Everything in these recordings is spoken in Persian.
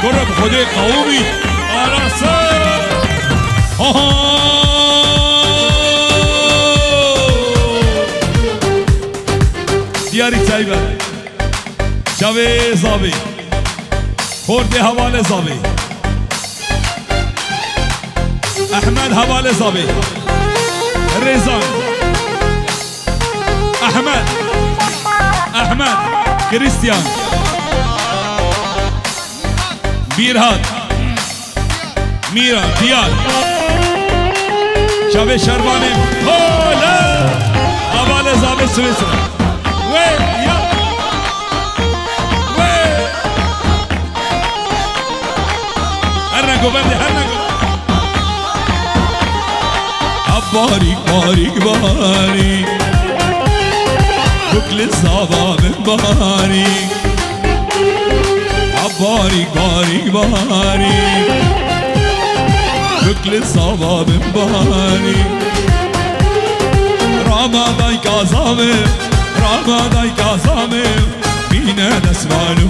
قرب خدي قومي على صار دياري تايبة شاوي زابي خوردي حوالي زابي احمد حوالي زابي ريزان احمد كريستيان ميرهاد ميرا ديال شاوي شرباني هولا حوالي زابي سويسرا باريك باريك باريك بكل الصبا من باريك باريك باريك باريك بكل الصبا من باريك رمضان كازامي رمضان كازامي فينا نسمانو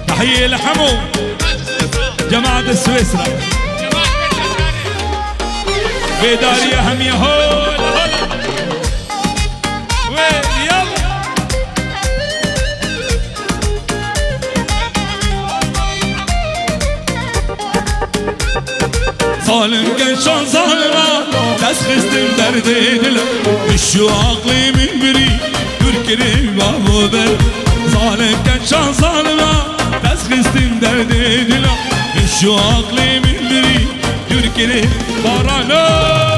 تحية لحمو جماعة السويسرا بيدارية همية هولا هولا وين يلا ظالم قنشان ظالمة تسخستم دردي دلم الشو عقلي من بري تركري بابو بل ظالم قنشان ظالمة تسخستم دردي دلم الشو عقلي من بري تركري بارانو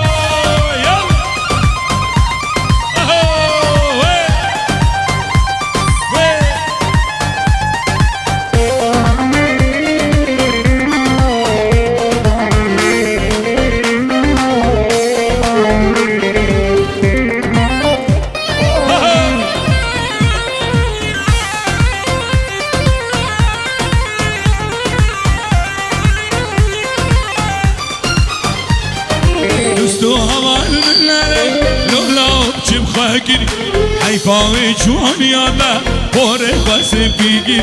حيفاوي جوان يالا بوري بس بيجي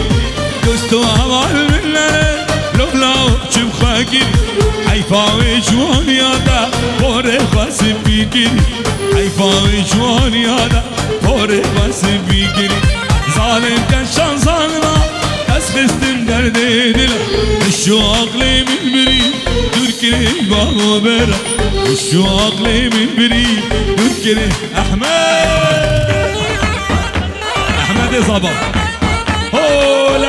دوستو عوال مننا لولا وجب خاكي حيفاوي جوان يالا بوري بس بيجي حيفاوي جوان يالا بوري بس بيجي ظالم كان شان ظالما اسخستم دردي دلا الشو عقلي من بري تركري بابو برا الشو عقلي من بري تركري احمد زبا هو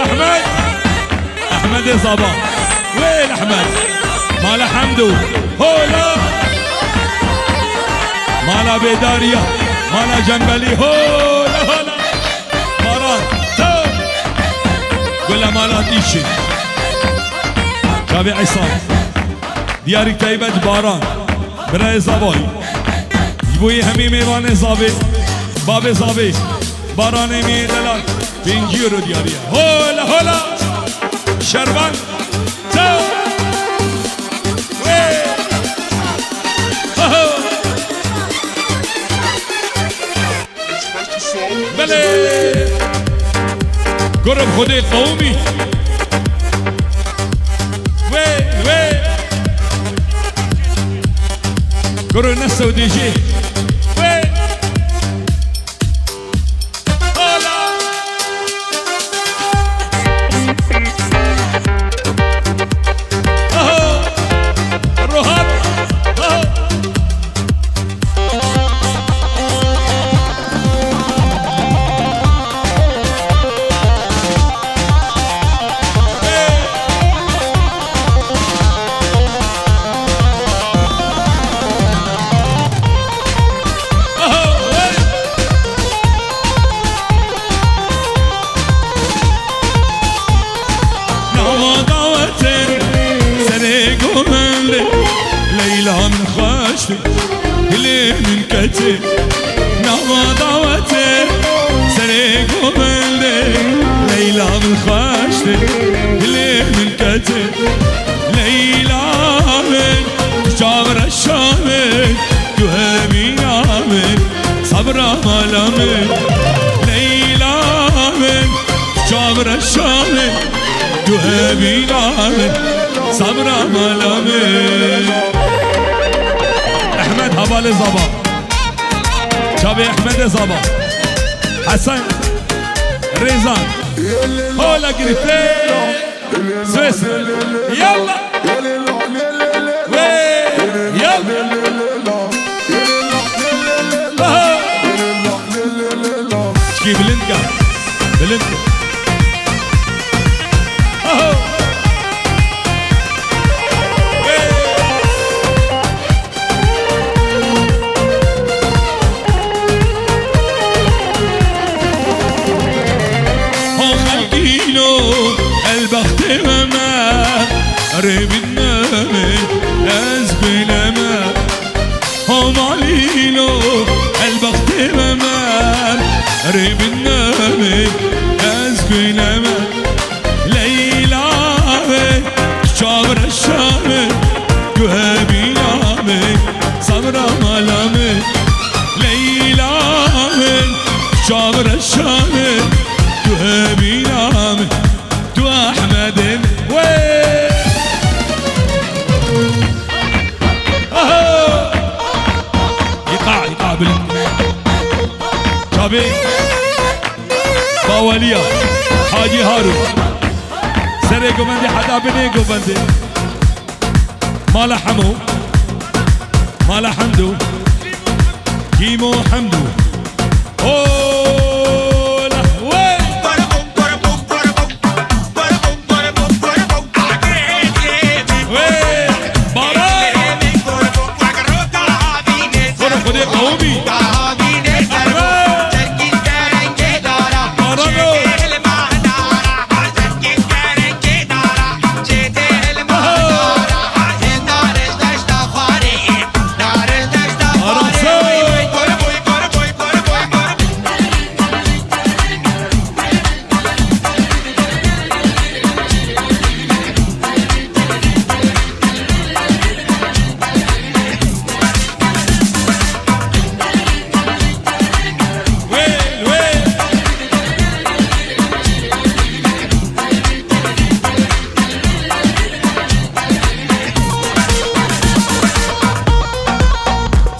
احمد زبا وين احمد مال حمدو هو لا مال بيداريا مال جنبلي هو لا ماران تو ولا مال تيشي شابي عصام دياري تايبة باران براي زباي يبوي همي ميوان زابي بابي زابي بارانه میدلال بینجیرو دیاریا هولا هولا شربان تو بله قرب خودی قومی قرب نسو دیجی كلي من كتي نوى ضوتي سريق وبلدي ليلى من خاشتك الليل من كتب ليلى من شاغر الشامل تهمي نامل صبرا ملامل ليلى من شاغر الشامل تهمي نامل صبرا ملامل احمد هبال زبا شابي احمد زبا حسن ريزان هولا قريبين سويسرا يلا شكي بلندقة بلندقة البخت وما قريب النامل أزبل ما هم عليلو البخت وما قريب النامل أزبل ما ليلى شاغر الشامل جهابي نامل صبرا ملامل ليلى شاغر الشامل جهابي نامل احمد وين يقع شابي باوليا حاجي هارون سريقو بندي حدا بنيقو بندي مالا حمو مالا حمدو كيمو حمدو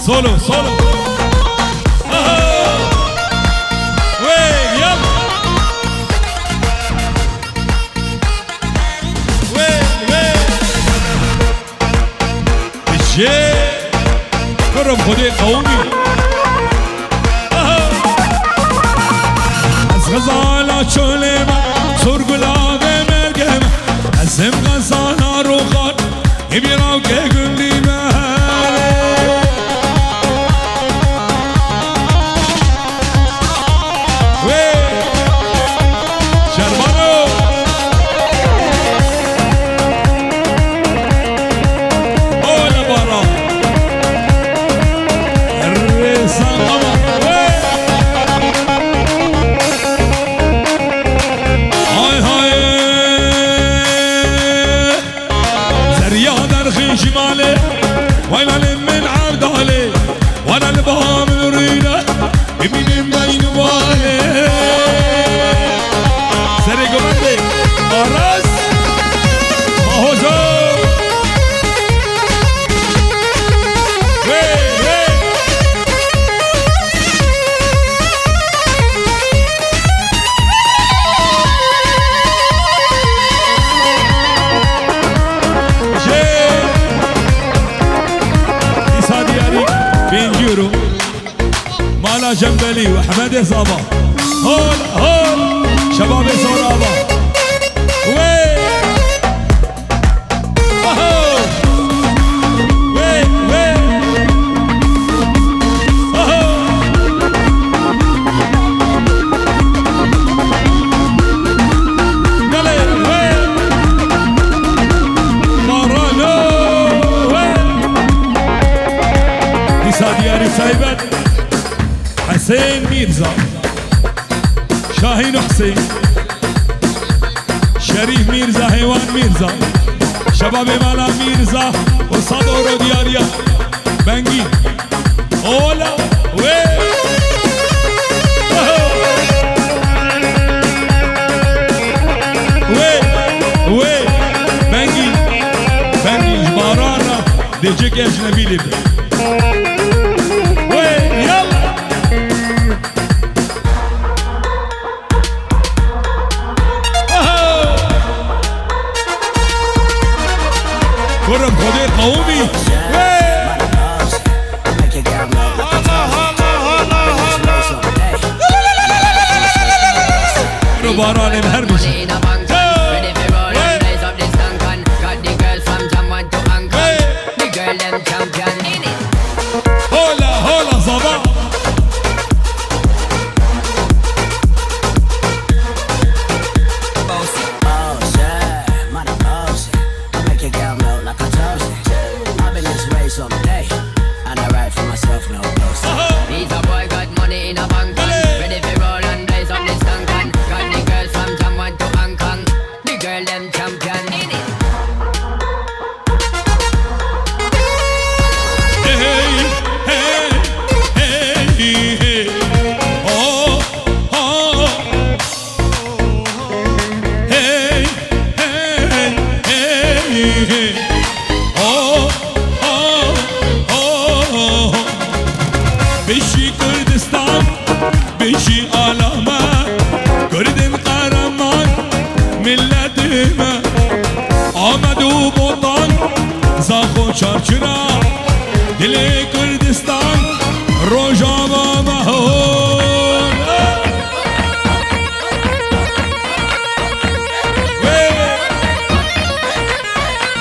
سولو سولو وين يلا وين الشيء كرم خدي قومي از غزالة شوليما سرقلا بمرقما ازم غزالة روخان يبيراو كيقولي مالا جنبلي وحمد صابا هول هول شباب صرابا وين حسين ميرزا شاهين حسين شريف ميرزا حيوان ميرزا شباب مالا ميرزا وصدورو دياريا بنجي اولا وي وي بنجي جبارانا ديجيك اجنبي لبي وي يلا كرم خدير قومي باران مهرمش هولا هولا صباح بشي كردستان بشي آلاما كردن قهرمان ملتما آمدو بوطان زاخو چارچنا دل کردستان روجاوا مهون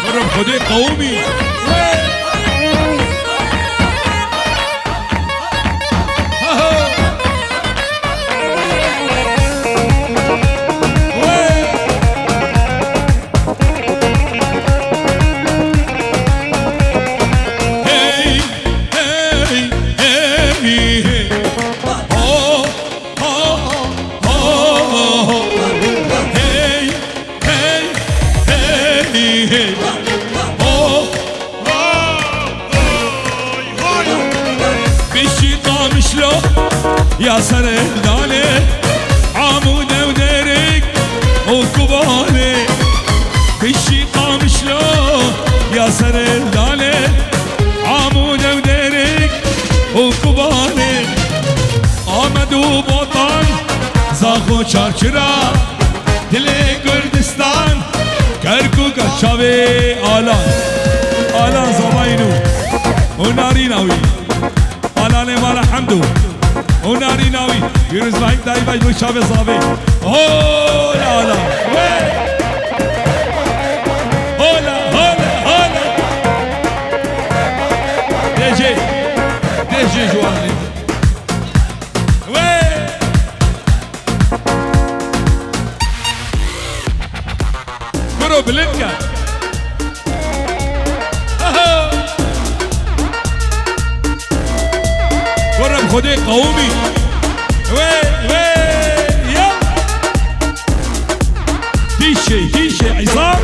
برم خودی قومی يا سر الدالي عمود ودرك وكبالي بشي قام شلو يا سر الدالي عمود ودرك وكبالي آمدو بوطان زاخو چارچرا دل کردستان کرکوک شاوی آلان زباینو وناری ناوی آلان مالا حمدو وناري ناوي يونس بايك داي باي بشابه صابي هولا هولا هولا هولا ديجي جواني كرو بلنكا كرم خدي قومي وي يلا ديشي عصام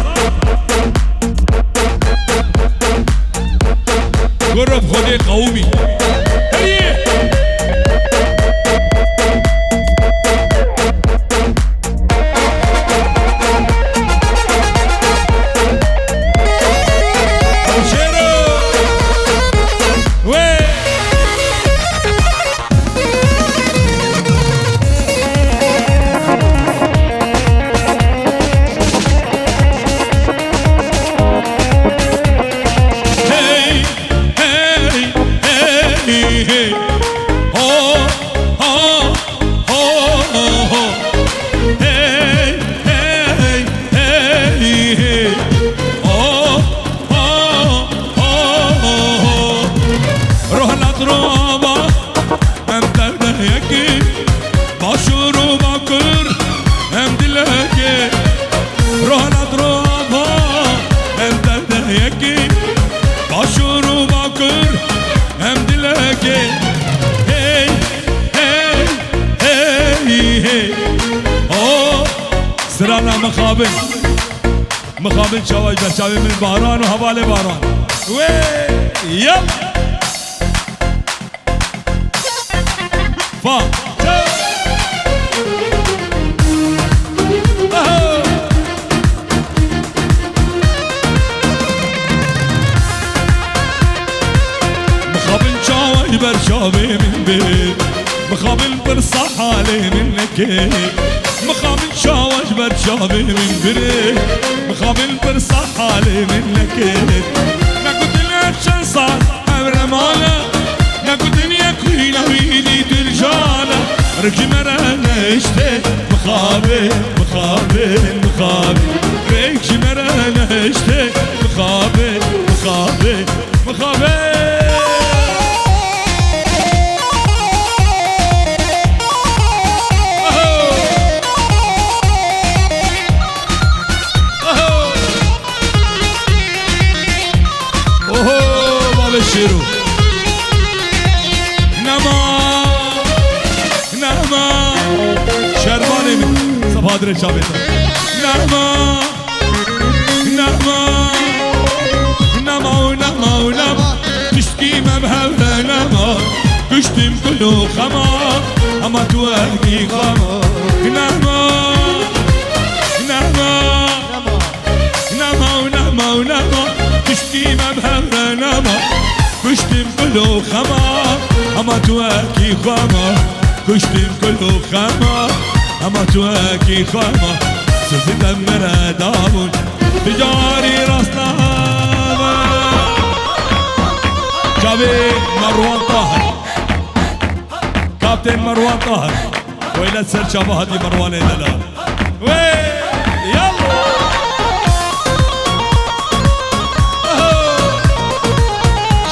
كرم خدي قومي مخابن شواج برشاوي من باران وهبال باران وي يلا فا مخابن شواج برشاوي من بيت مخابن برصح علي منك مخابن شواج برشاوي من بريد مخابن برصح علي منك ناكو دنيا شن صار امر مالا ناكو دنيا كوينا ويدي ترجانا رجي مرانا اشتي مخابن مخابن مخابن رجي مرانا اشتي مخابن مخابن مخابن شيرو نما نما شرباني من صفادر شابتا نما نما نما نما نما تشتكي مبهولا نما تشتم كله خما اما توهقي خما نما نما نما نما نما تشتكي مبهولا نما كشتم كله خما اما تواكي خما كشتم كله خما اما تواكي خما سوزي دمر دامون تجاري راسنا جابي مروان طاهر كابتن مروان طاهر ويلا تسر شابه هدي مروان دلال وي يلا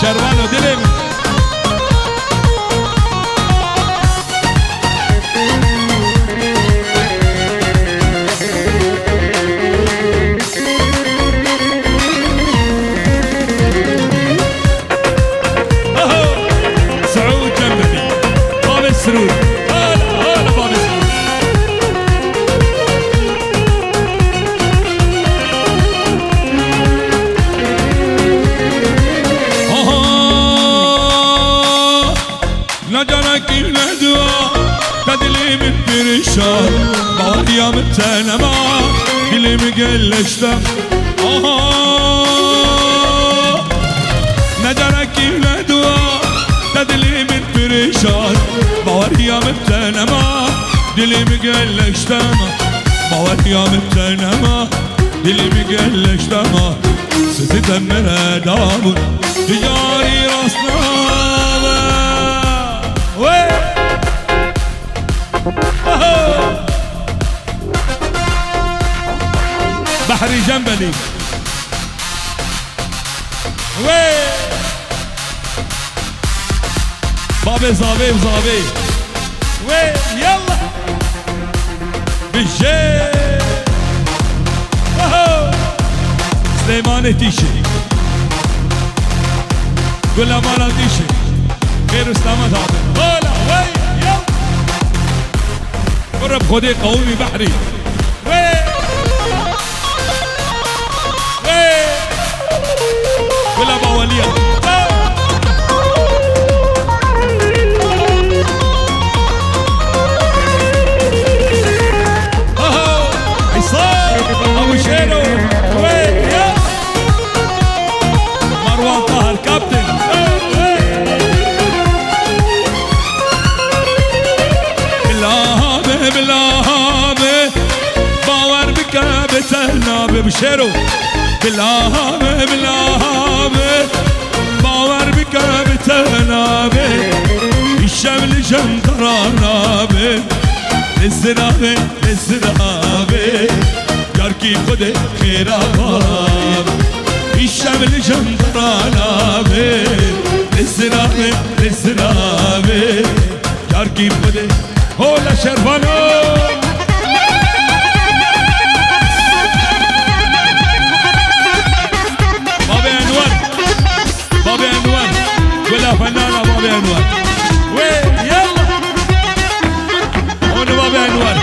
شروانو دلم سعود جنبي باب السرور هلا باب السرور نجرك ندوى تدلي من برشان باوريا متنما اللي مقلشته نجرك ندوى تدلي من برشان باوريا متنما اللي مقلشته باوريا متنما اللي مقلشته ستدمر دامون تجاري راسنا بحري جنبلي وي بابي زابي وزابي وي يلا بالجي سليمان تيشي قول امانا تيشي غير اسلامات هذا هلا وي يلا قرب خدي قومي بحري وي وي قول ابا وليا عصام ابو شيرو وي يلا مروان طاهر كابتن بالله باور بكابتنا بشيرو بالله باور بكابتنا الشمل جندرانا الزرابة ياركي خده خيراب الشمل جندرانا الزرابة ياركي خده هولا شرفانو بابي انوار ولا فنانة بابي انوار وي يلا هون بابي انوار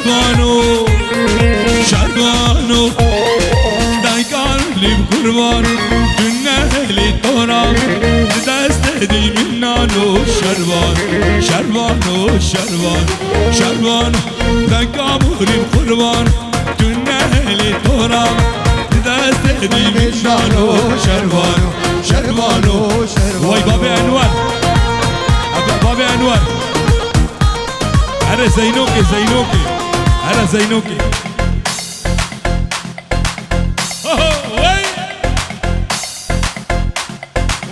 شربانو شربانو دایکار لیم قربان دنهلی تورا دست دی منانو شربان شربانو شربان شربان دایکار لیم قربان دنهلی تورا دست دی منانو شربان شربانو وای باب انوار باب انوار أنا زينوكي زينوكي أنا زينوكي وي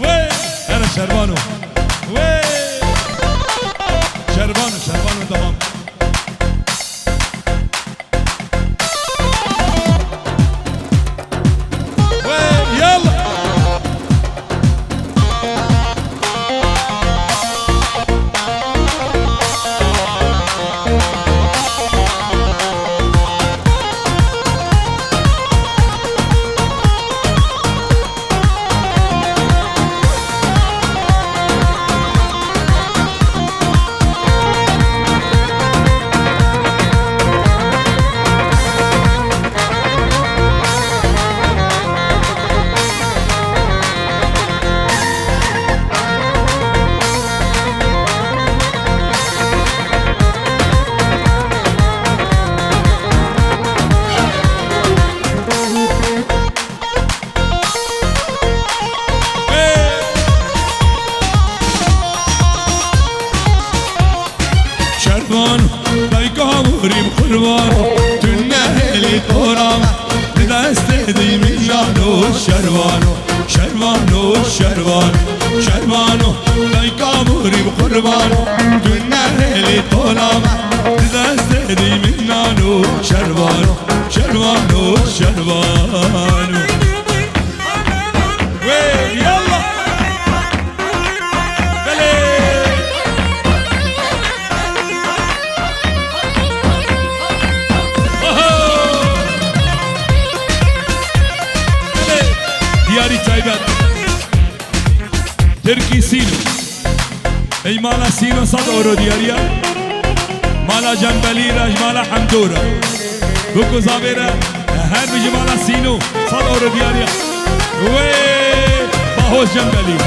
وي أنا شربانو وي شربانو شربانو تمام وي يلا شربان دایکاوریم قربان تو نهلی تورام دست دی میشانو شربانو شربانو شربان شربانو دایکاوریم قربان تو نهلی تورام دست دی میشانو شربانو شربانو شربانو وی یلا دياري تايبت تركي سينو اي مالا سينو صد اورو دياريا مالا جنبلي راج مالا حمدورا بوكو زابيرا هر بيجي مالا سينو صد اورو دياريا وي باهوش جنبلي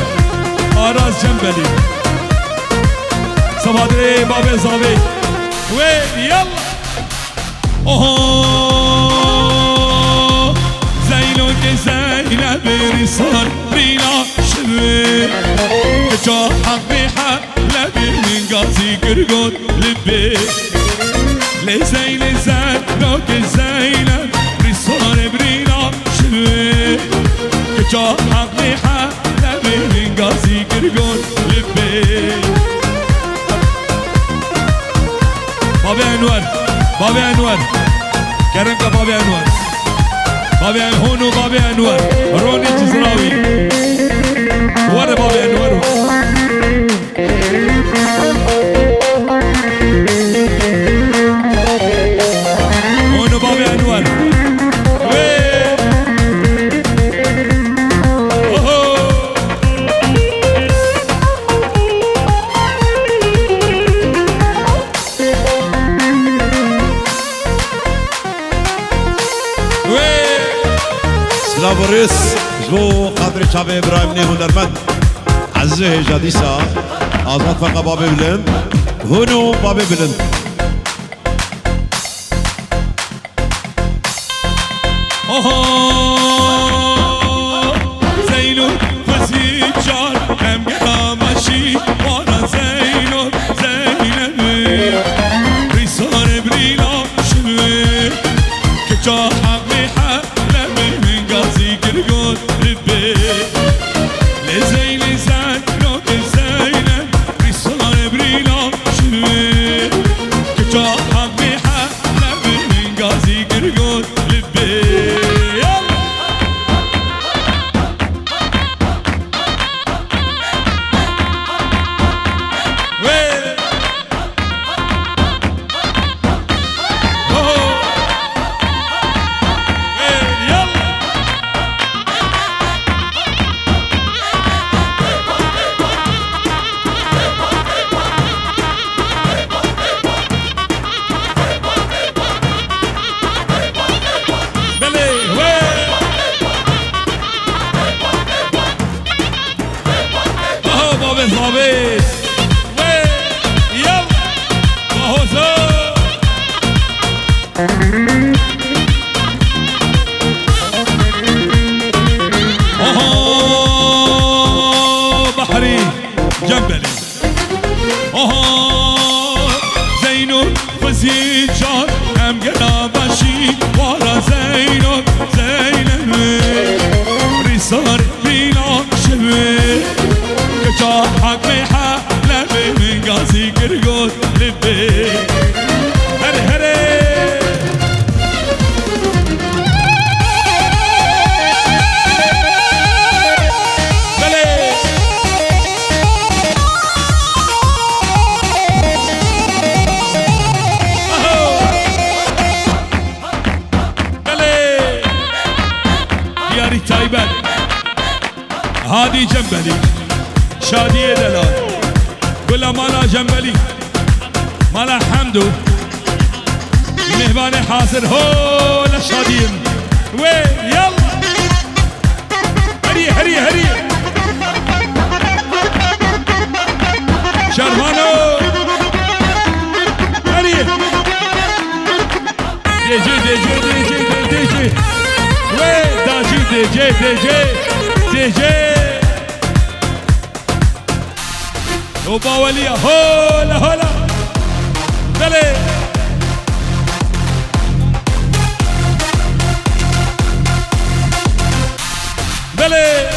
آراز جنبلي سبادري بابي زابي وي يلا اوه زينو زينب رسال بينا شبه كجا حقي حلبي من قاسي قرقود لبي لزين زينب زينب رسال برينا شبه كجا حقي حلبي من قاسي قرقود لبي بابي انور بابي انور كرنكا بابي انور بابي هونو بابي انور روني جزراوي ورا بابي انور هونو بابي انور لابوريس جو قدر شابه ابراهيم نه هنرمند عزه جديسا آزاد فقا بابي بلند هونو بابي بلند زينو فسيد شار هم قامشي وانا زينو زينب ريسان برينا شبه كجا حقي حلمي من قاسي قرقود ربي لزين زينو زينب ريسان برينا شبه كجا حقي حلمي من قاسي قرقود ربي وزيد جان هم قلابشي ورا زينب زينب رسال بينا شبه كجا حق محلب من قاسي قرقود لبي هري هري تايبان هادي جنبلي شادية دلال كلها مالا جنبلي مالا حمدو مهباني حاصر هو لشادين وين يلا هري هري هري شرمانو هري ديجي ديجي ديجي ديجي وين داجي ديجي ديجي ديجي وباولية هولا هولا دلي دلي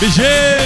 بيجي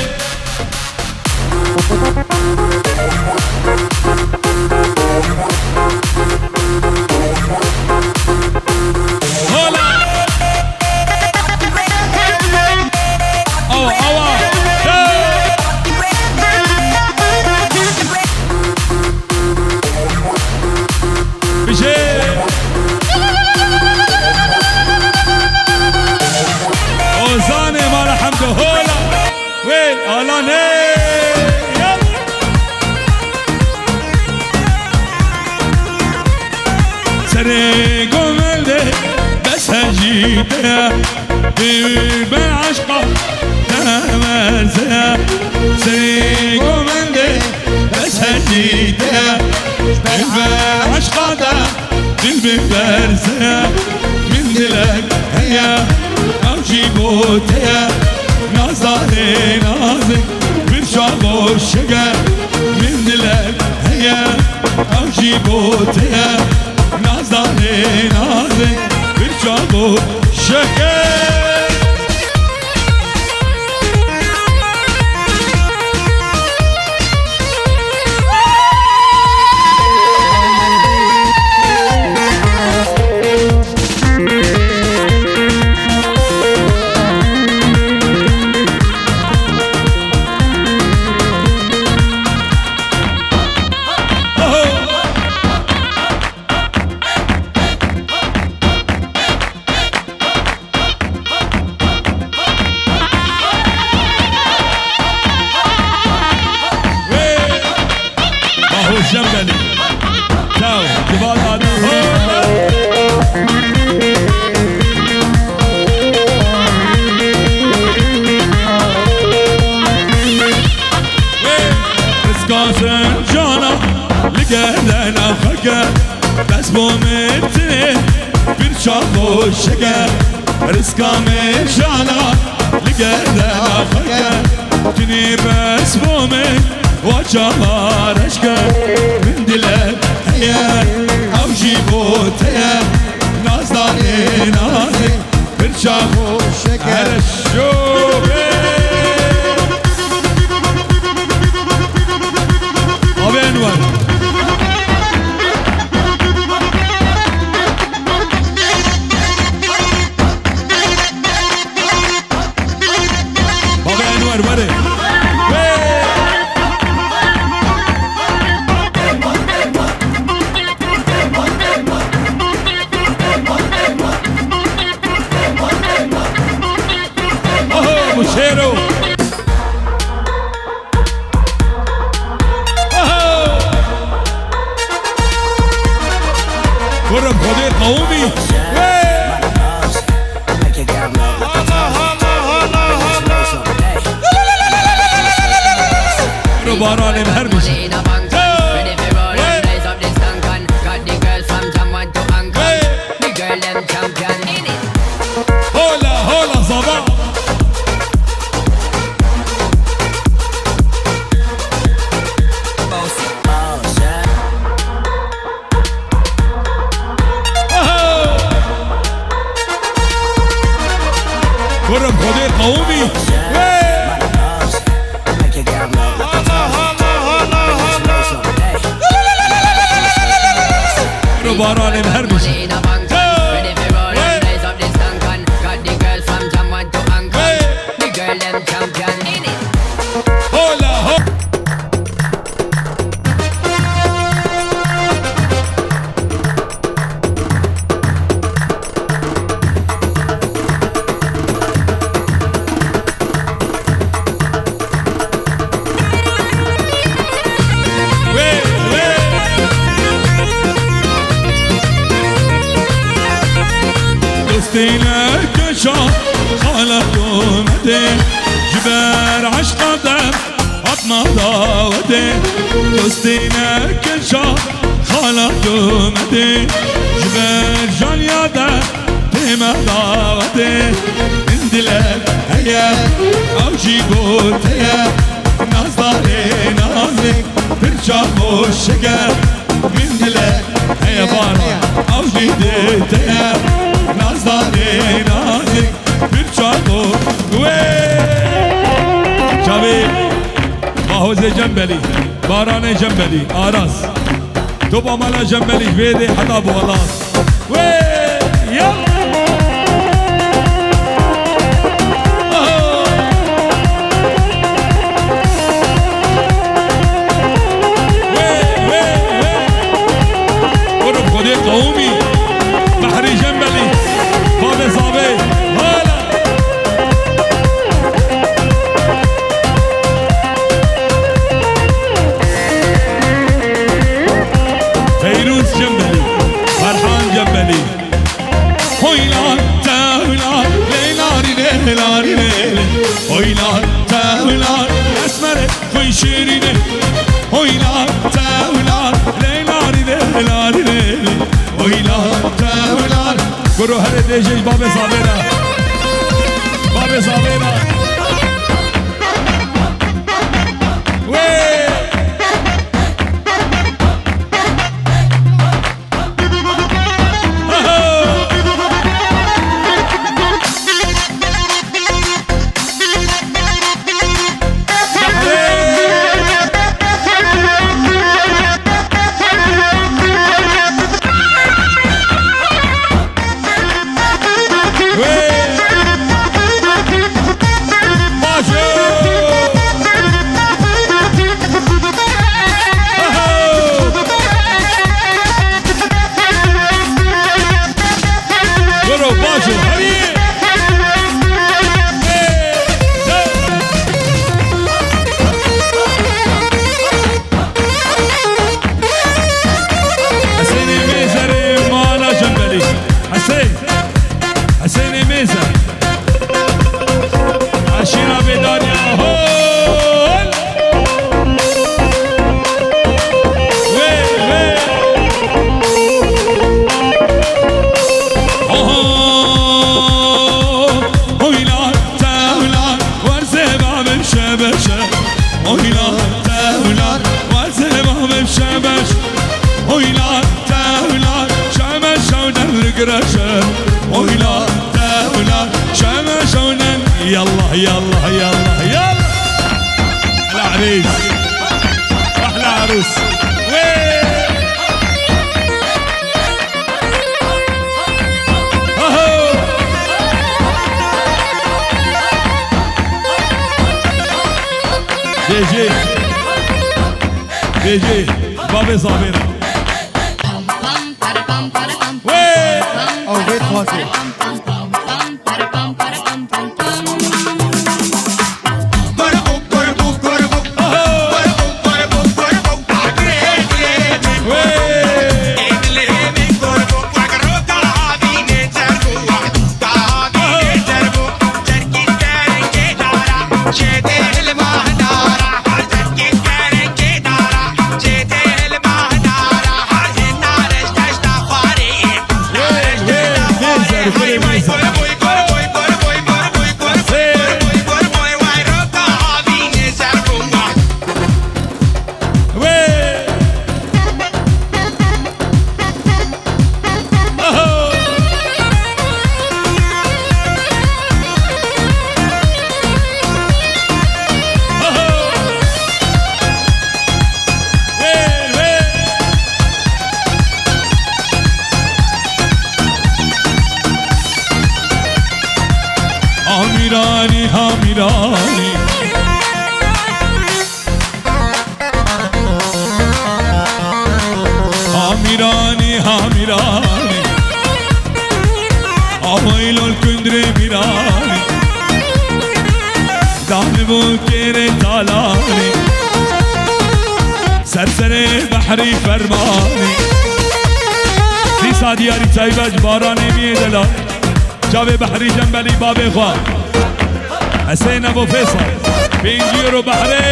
سري قملي بس هجيبها بعشقه تمازها سري قملي بس هجيبها بعشقه قلبي فرزها من دلك هيا او جيبوتها نازاري نازك برشاق الشقا من دلك هيا او جيبوتها نازاري نازك برشاق الشقا جنبلي تاو جبال هذا اسكاسن جانا لقينا خكا بس بومتني برشاق الشقا اسكامن جانا لقينا خكا تني بس بومتني وجهار اشكى من دلك هيا او جيبوتها نازلاني نازك برشاقو على الشوبي ابي انور ابي انور بري شيرو قرب خدير قومي باران مهرمش هولا هولا صباح قومي باران الهربش دوستينك شاف خالك يومتي جبار عشق قدم عطنا داوتي دوستينك شاف خالك يومتي جبار جان يادا تيما داوتي من دلال هيا او جيبوت هيا نظري نازك ترجع الشقا من دلال هيا بارا او جيدت هيا نازداری نازک bir çarpı Şabi Mahuze Cembeli Barane Cembeli Aras Topa Mala Cembeli Vedi Hata bu Allah Ya Grup Kodi Kavmi Bahri Cembeli بابي صابي هلا فيروز جنبلي فرحان جنبلي هويلان تاولان ليلاري ليلاري ليلي هويلان تاولان اسمري خوي شيريني هويلان تاولان ليلاري ليلاري ليلي هويلان تاولان برو هر دیجی بابی صابیرا بابی صابیرا حسين ميزة عشينا بدنيا هول وي هويلان تاولان وارزبا بمشبشة هويلان تاولان وارزبا بمشبشة هويلان تاولان شمشة ونرقرشة هويلان تاولان شمشة ونن يلا يلا يلا يلا أحلى عريس أحلى عروس جي جي بابي صابرة او بيت خاطر هامیرانی هامیرانی هامیرانی هامیرانی آویل الکندر میرانی دان بو کیر تالانی سرسر بحری فرمانی دیسا دیاری چایبج بارانی میدلا جاوی بحری جنبلی باب خواه حسین ابو فیصل بینجیرو بحری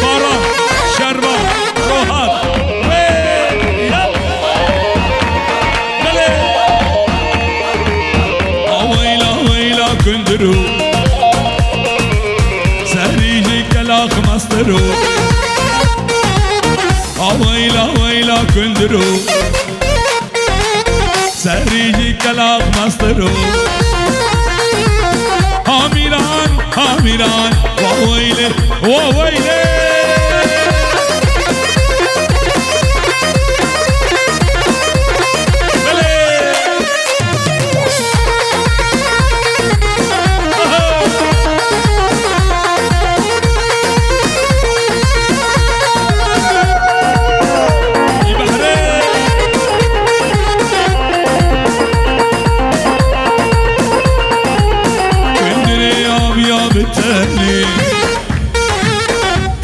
باران شربا روحات كندرو سريجي كلاخ ماسترو ويلا ويلا كندرو سريجي كلاخ ماسترو هاميران هاميران وويلي وويلي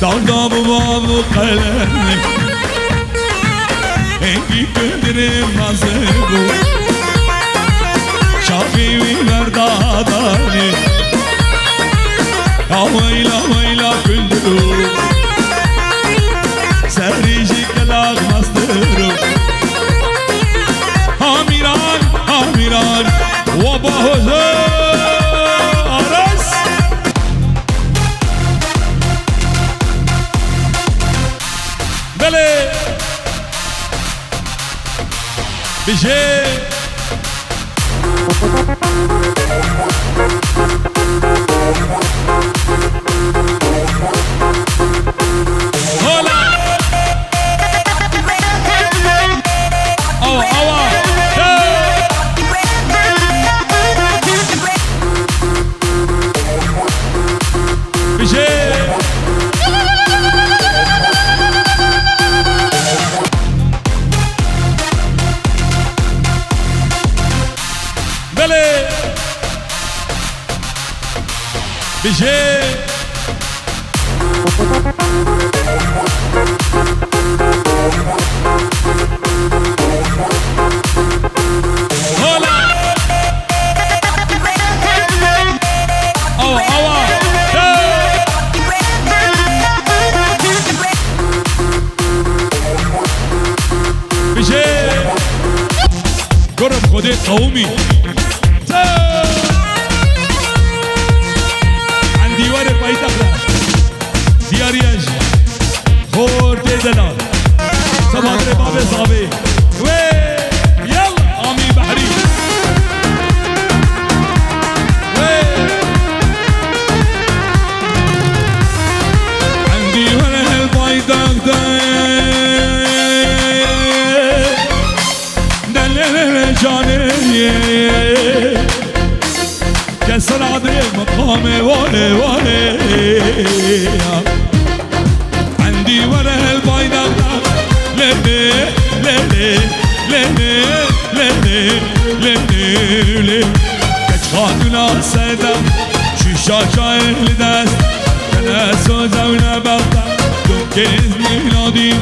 دادا بابا قلمي هنگی کندر مزبو شافی وی مردادانی ویلا ویلا کندرو سریجی کلاغ مسترو هامیران هامیران و با حضور بجي هلا أوا بجي بجي هلا أوا بجي قرب خدي قومي دیوار پایتخت دیاریش خورده دلال سباقر باب صابی و یلا آمی بحری و عن دیوار الپایتخت دلل جانه كسر عدي مقامي واري واري عندي ورا البيضة ليلي ليلي ليلي ليلي ليلي ليلي كتخانونا سيدا شيشا شايل لدست كناس وزونا بغدا دوكيز ميلادي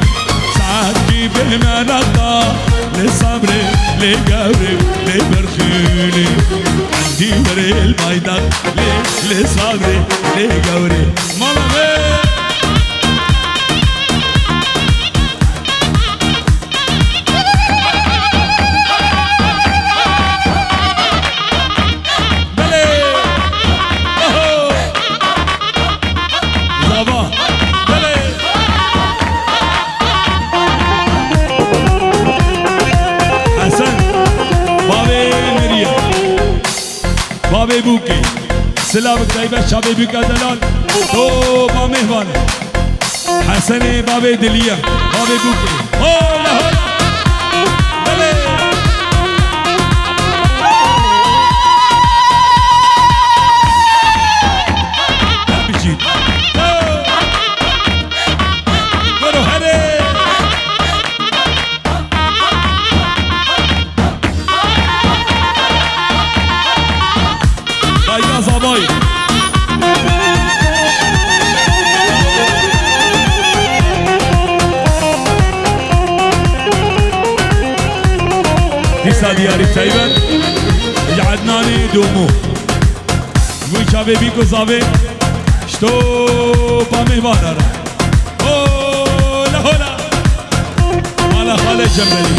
ساعات كي بمنطا لصبري لقوري لبرخيني عندي وري البيضة لصبري لقوري ماما بابی بوکی سلام طیبه شابی بوکا دلال تو با مهوان حسن بابی دلیا بابی بوکی هولا هولا بله ديسا دياري تايبن عدناني دومو ويشابي بيكو زابي شتو بامي بانر هولا هولا مالا خالد جنبلي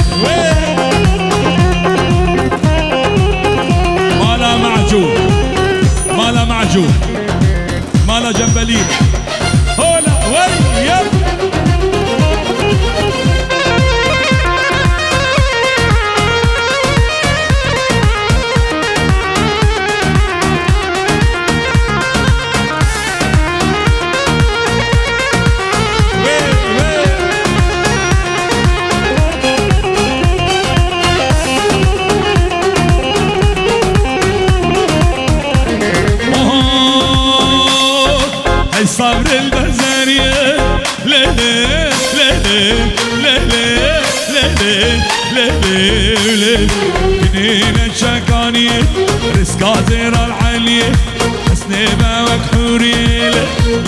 مالا معجون مالا معجون مالا جنبلي هولا وي يب صبر البزارية ليلي ليلي ليلي ليلي ليلي جنينة شكانية رزقا زيرا العالية حسني باوك حورية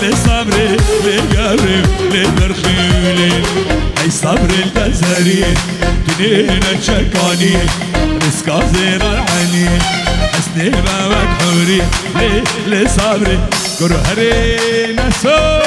لصبري لقبري لبرخيولي هاي صبر البزارية جنينة شكانية رزقا زيرا العالية حسني باوك حورية لصبري قرهري نسو